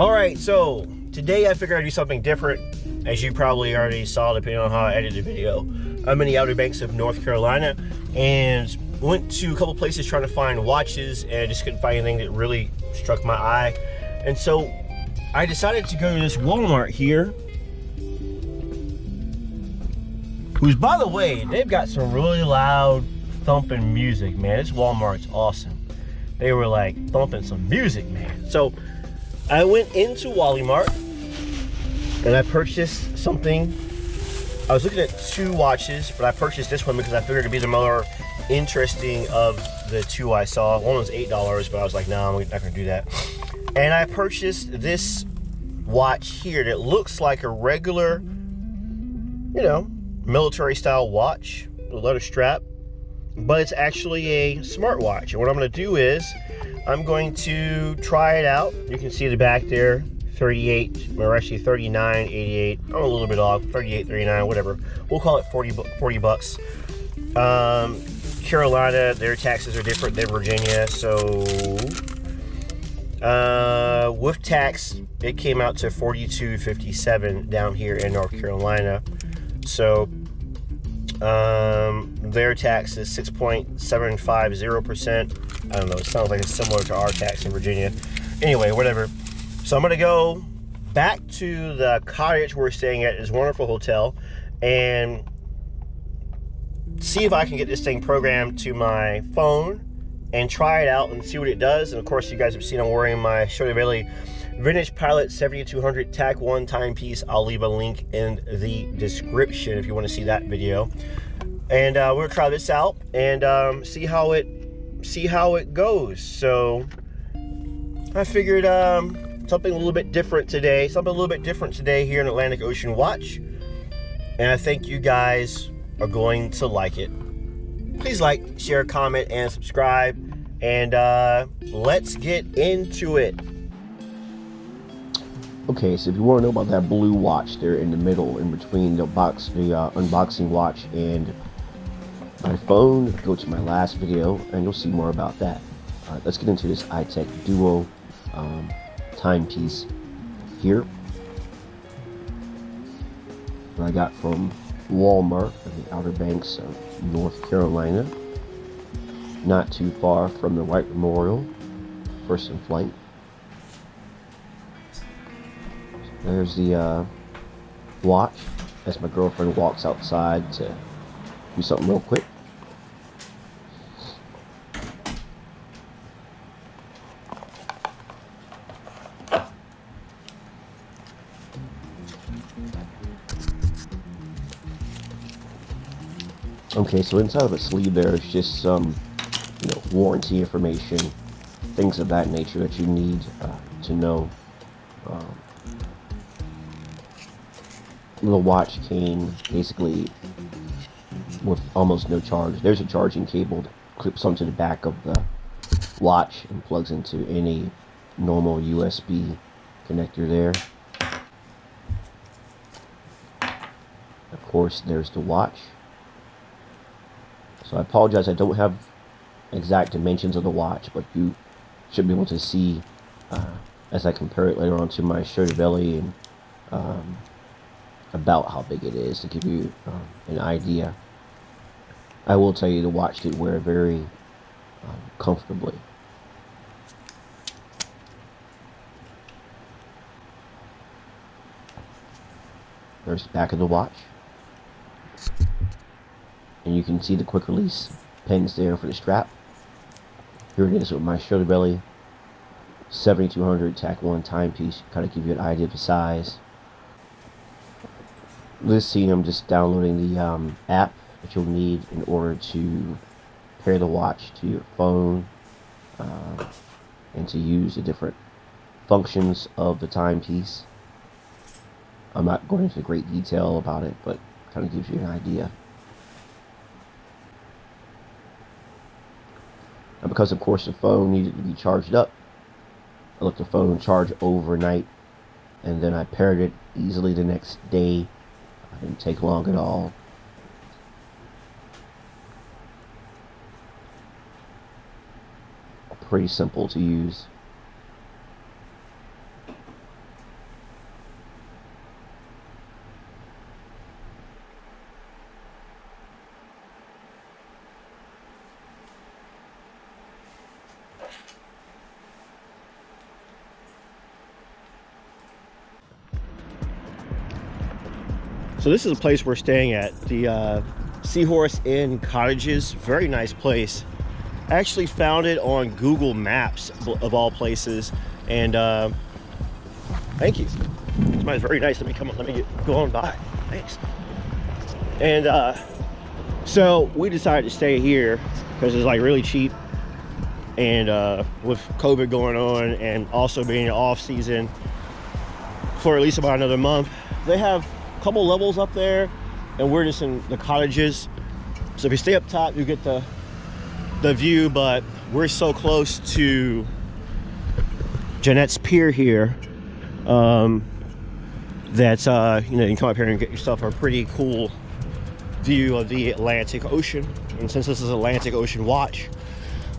Alright, so today I figured I'd do something different, as you probably already saw depending on how I edited the video. I'm in the Outer Banks of North Carolina and went to a couple places trying to find watches and I just couldn't find anything that really struck my eye. And so I decided to go to this Walmart here, who's, by the way, they've got some really loud thumping music, man. This Walmart's awesome. They were like thumping some music, man. So I went into Walmart and I purchased something. I was looking at two watches, but I purchased this one because I figured it'd be the more interesting of the two I saw. One was $8, but I was like, no, I'm not gonna do that. And I purchased this watch here that looks like a regular, you know, military style watch, a leather strap, but it's actually a smartwatch. And what I'm gonna do is I'm going to try it out. You can see the back there, 38, or actually 39, 88. I'm a little bit off, 38, 39, whatever. We'll call it 40 bucks. Carolina, their taxes are different than Virginia, so with tax, it came out to $42.57 down here in North Carolina. So their tax is 6.750%. I don't know, it sounds like it's similar to our tax in Virginia. Anyway, whatever. So I'm gonna go back to the cottage we're staying at, this wonderful hotel, and see if I can get this thing programmed to my phone and try it out and see what it does. And of course, you guys have seen I'm wearing my Shirley Vintage Pilot 7200 TAC 1 timepiece. I'll leave a link in the description if you want to see that video. And we're gonna try this out and see how it goes. So I figured something a little bit different today. Here in Atlantic Ocean Watch. And I think you guys are going to like it. Please like, share, comment, and subscribe. And let's get into it. Okay, so if you want to know about that blue watch there in the middle, in between the box, the unboxing watch and my phone, go to my last video and you'll see more about that. Alright, let's get into this iTech Duo timepiece here. What I got from Walmart in the Outer Banks of North Carolina, not too far from the White Memorial, First in Flight. There's the watch as my girlfriend walks outside to do something real quick. Okay, so inside of the sleeve there is just some, warranty information, things of that nature that you need to know. The watch came basically with almost no charge. There's a charging cable that clips onto the back of the watch and plugs into any normal USB connector there. Of course, there's the watch. So I apologize, I don't have exact dimensions of the watch, but you should be able to see as I compare it later on to my Shirley and about how big it is, to give you an idea. I will tell you the watch did wear very comfortably. There's the back of the watch. And you can see the quick release pins there for the strap. Here it is with my Shirley 7200 TAC 1 timepiece, kind of give you an idea of the size. Let's see, I'm just downloading the app that you'll need in order to pair the watch to your phone and to use the different functions of the timepiece. I'm not going into great detail about it, but kind of gives you an idea. And because of course the phone needed to be charged up, I let the phone charge overnight and then I paired it easily the next day. It didn't take long at all. Pretty simple to use. So this is a place we're staying at, the Seahorse Inn Cottages. Very nice place. I actually found it on Google Maps of all places, and thank you. It's very nice. Let me go on by. Thanks. And so we decided to stay here because it's like really cheap, and with COVID going on and also being off season for at least about another month, they have a couple levels up there, and we're just in the cottages. So if you stay up top, you get the view, but we're so close to Jeanette's Pier here that you know, you can come up here and get yourself a pretty cool view of the Atlantic Ocean. And since this is Atlantic Ocean Watch,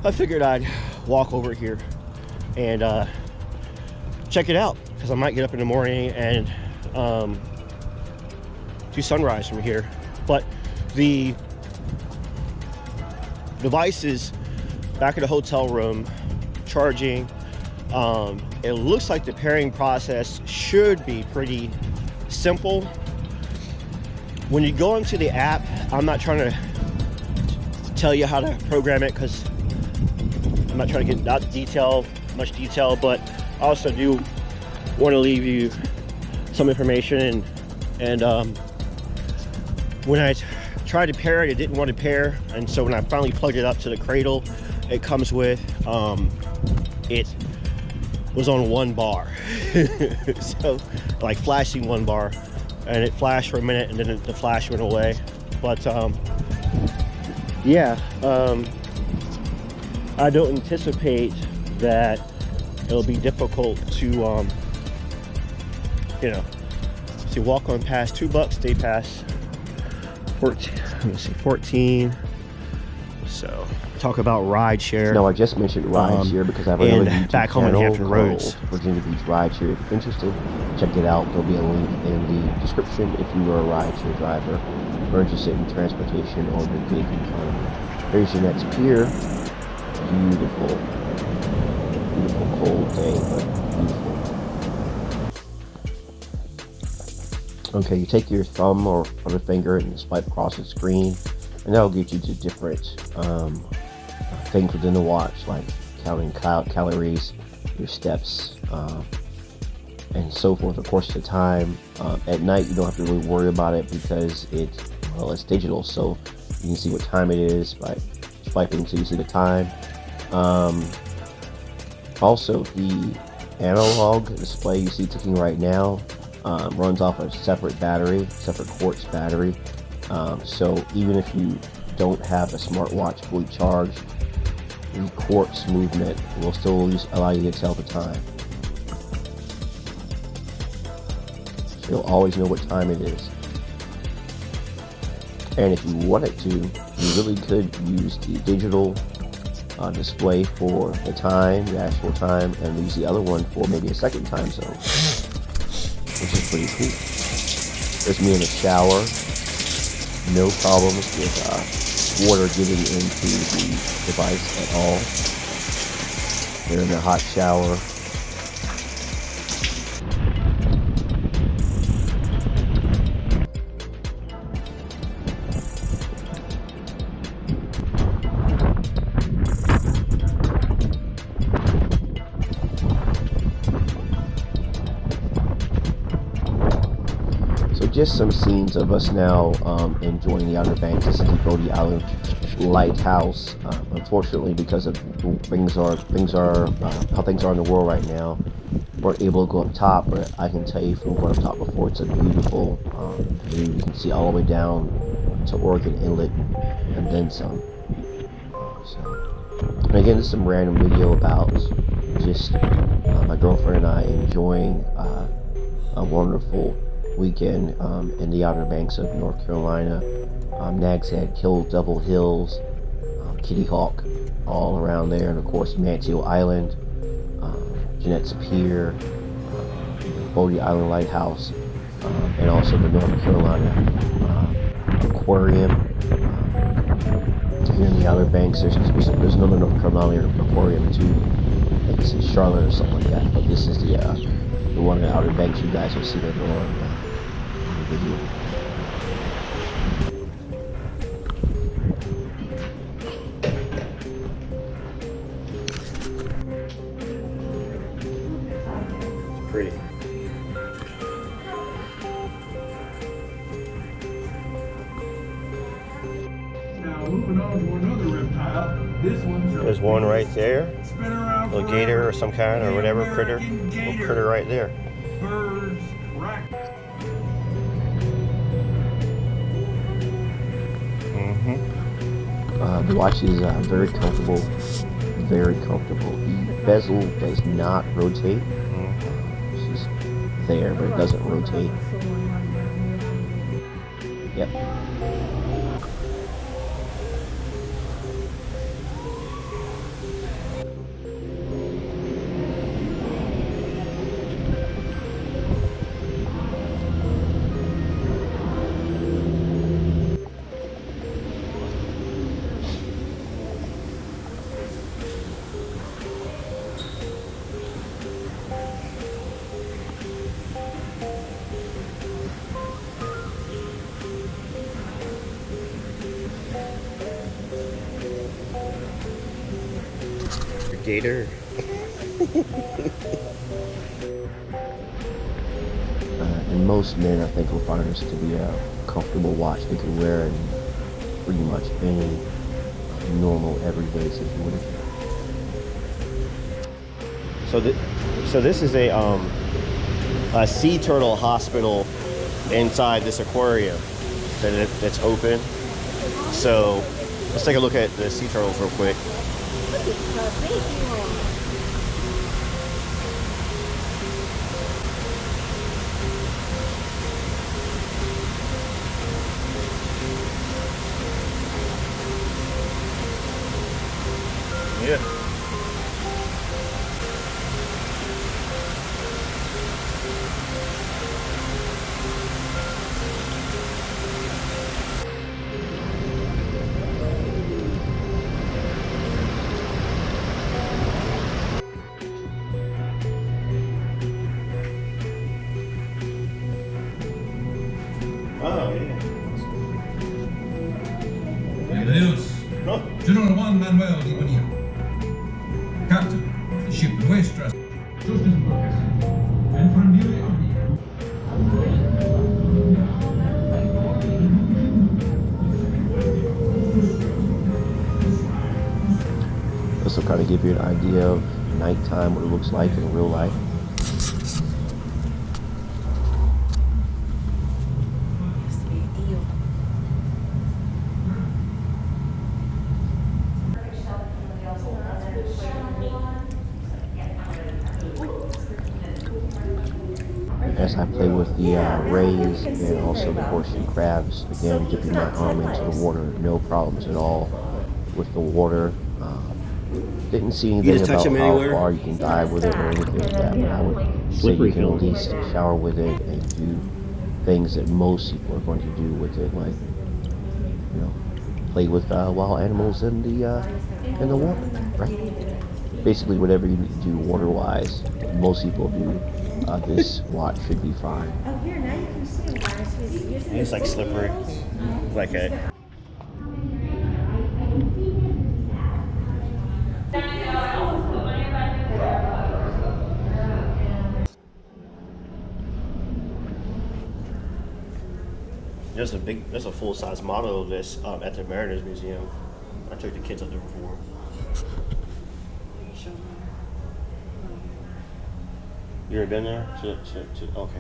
I figured I'd walk over here and check it out, because I might get up in the morning and do sunrise from here. But the devices back at the hotel room charging, it looks like the pairing process should be pretty simple. When you go into the app, I'm not trying to tell you how to program it because I'm not trying to get much detail, but I also do want to leave you some information. And when I tried to pair it, it didn't want to pair, and so when I finally plugged it up to the cradle it comes with, it was on 1 bar. So like flashing 1 bar, and it flashed for a minute and then the flash went away. But yeah, I don't anticipate that it'll be difficult to you know, see, walk on past $2, day pass 14, let me see, 14. So talk about ride share. No, I just mentioned ride share because I have another YouTube back home in Hampton Roads, Virginia Beach ride share. If you're interested, check it out. There'll be a link in the description if you are a ride share driver or interested in transportation or the gig economy. Here's Jeanette's Pier. Beautiful, beautiful cold day, but beautiful. Okay, you take your thumb or other finger and swipe across the screen, and that'll get you to different things within the watch, like counting calories, your steps, and so forth. Of course, the time. At night, you don't have to really worry about it because it's digital, so you can see what time it is by swiping so you see the time. Also, the analog display you see ticking right now runs off a separate quartz battery. So even if you don't have a smartwatch fully charged, the quartz movement will still allow you to tell the time. So you'll always know what time it is. And if you wanted to, you really could use the digital display for the time, the actual time, and use the other one for maybe a second time zone, which is pretty cool. There's me in the shower. No problems with water getting into the device at all. They're in a hot shower. Just some scenes of us now enjoying the Outer Banks. This is the Bodie Island Lighthouse. Unfortunately, because of how things are in the world right now, weren't able to go up top. But I can tell you from going up top before, it's a beautiful view. You can see all the way down to Oregon Inlet and then some. And again, this is some random video about just my girlfriend and I enjoying a wonderful weekend in the Outer Banks of North Carolina. Nag's Head, Kill Devil Hills, Kitty Hawk, all around there, and of course Manteo Island, Jeanette's Pier, Bodie Island Lighthouse, and also the North Carolina Aquarium. Here in the Outer Banks, there's another North Carolina Aquarium too. I think it's in Charlotte or something like that. But this is the one in the Outer Banks. You guys will see later on in the video. pretty. Now moving on to another reptile. This one's There's one right there. been around A gator or some kind or whatever critter. Little critter right there. Birds, rack. The watch is very comfortable, very comfortable. The bezel does not rotate. It's just there, but it doesn't rotate. Yep. Gator. And most men, I think, will find this to be a comfortable watch they can wear in pretty much any normal, everyday situation. So this is a sea turtle hospital inside this aquarium that's open. So let's take a look at the sea turtles real quick. Yeah. Oh, yeah. Bienvenidos. General Juan Manuel Di Bonilla. Captain, the ship Waste Trust. And for nearly a week. This will kind of give you an idea of nighttime, what it looks like in real life. As I play with the rays and also the horseshoe crabs, again, dipping my arm into the water, no problems at all with the water. Didn't see anything about how far you can dive with it or anything like that, but I would say you can at least shower with it and do things that most people are going to do with it, like, you know, play with wild animals in the water, right? Basically, whatever you need to do water-wise, most people do. This watch should be fine. Oh, here, now you can see guys. It's like slippery. Like a... There's a full-size model of this at the Mariners Museum. I took the kids up there before. You ever been there? Okay.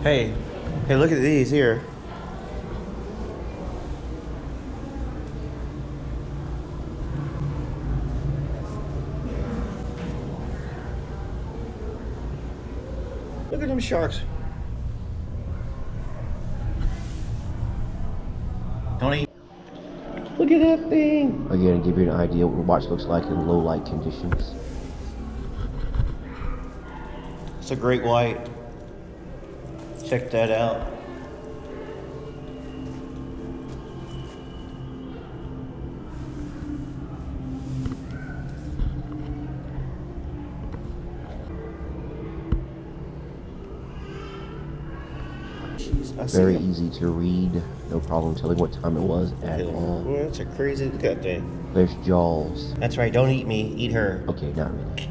Hey, look at these here. Look at them sharks. Don't eat. Look at that thing. Again, to give you an idea what the watch looks like in low light conditions. It's a great white. Check that out. Very easy to read. No problem telling what time it was at all. Well, that's a crazy, look at that thing. There's Jaws. That's right, don't eat me, eat her. Okay, not really.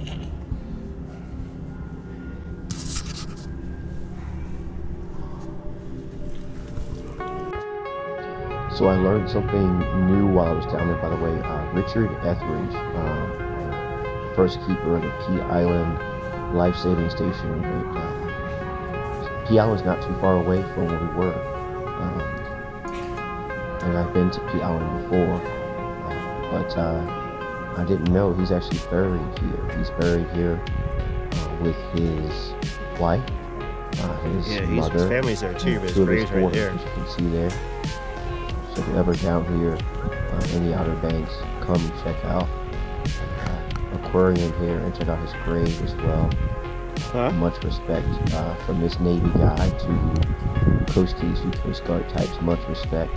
So I learned something new while I was down there, by the way. Richard Etheridge, first keeper of the Pea Island life-saving station. Pea Island's not too far away from where we were. And I've been to Pea Island before, but I didn't know he's actually buried here. He's buried here with his wife, his mother, his family's there too, but his two of his grave's right daughters, there. as you can see there. So if you're ever down here in the Outer Banks, come and check out aquarium here and check out his grave as well. Much respect from this Navy guy to Coast Keys, Coast Guard types. Much respect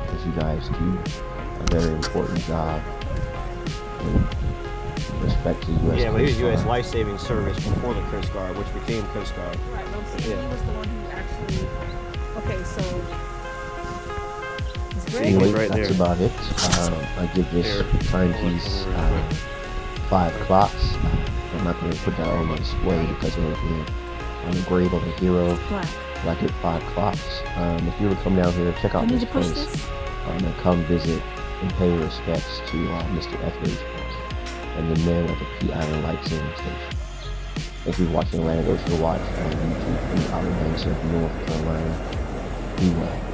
as you guys do a very important job. And respect to U.S. Yeah, but he was Coast U.S. Guard. life-saving service before the Coast Guard, which became Coast Guard. Right, but I'm saying he was the one who actually. Okay, so. It's great. Anyway, right that's there. about it. I give this timepiece 5 o'clock. I'm not going to put that on my display because it would be on the grave of a hero. Like at 5 o'clock. If you were to come down here, check out this place. And come visit and pay your respects to Mr. Etheridge and the men at the Pea Island Life-Saving Station. Thank you for watching Atlantic Ocean Watch on YouTube from the Outer Banks of North Carolina. Be well.